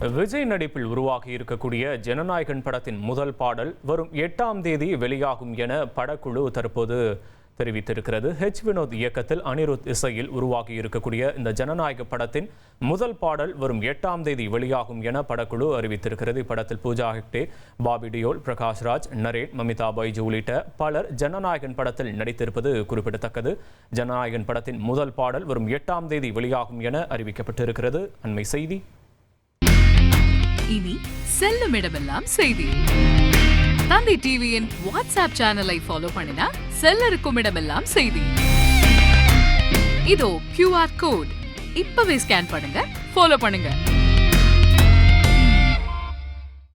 விஜய் நடிப்பில் உருவாகி இருக்கக்கூடிய ஜனநாயகன் படத்தின் முதல் பாடல் வரும் 8ஆம் தேதி வெளியாகும் என படக்குழு தற்போது தெரிவித்திருக்கிறது. வினோத் இயக்கத்தில் அனிருத் இசையில் உருவாகி இருக்கக்கூடிய இந்த ஜனநாயக படத்தின் முதல் பாடல் வரும் 8ஆம் தேதி வெளியாகும் என படக்குழு அறிவித்திருக்கிறது. இப்படத்தில் பூஜா ஹெக்டே, பாபி டியோல், பிரகாஷ் ராஜ், நரேன், மமிதா பைஜு உள்ளிட்ட பலர் ஜனநாயகன் படத்தில் நடித்திருப்பது குறிப்பிடத்தக்கது. ஜனநாயகன் படத்தின் முதல் பாடல் வரும் 8ஆம் தேதி வெளியாகும் என அறிவிக்கப்பட்டிருக்கிறது. அண்மை செய்தி. இனி செல்லும் இடமெல்லாம் செய்தி. தந்தி டிவியின் வாட்ஸ்அப் சேனலை ஃபாலோ பண்ணினா செல்ல இருக்கும் இடமெல்லாம் செய்தி. இதோ QR கோட் இப்பவே ஸ்கேன் பண்ணுங்க, ஃபாலோ பண்ணுங்க.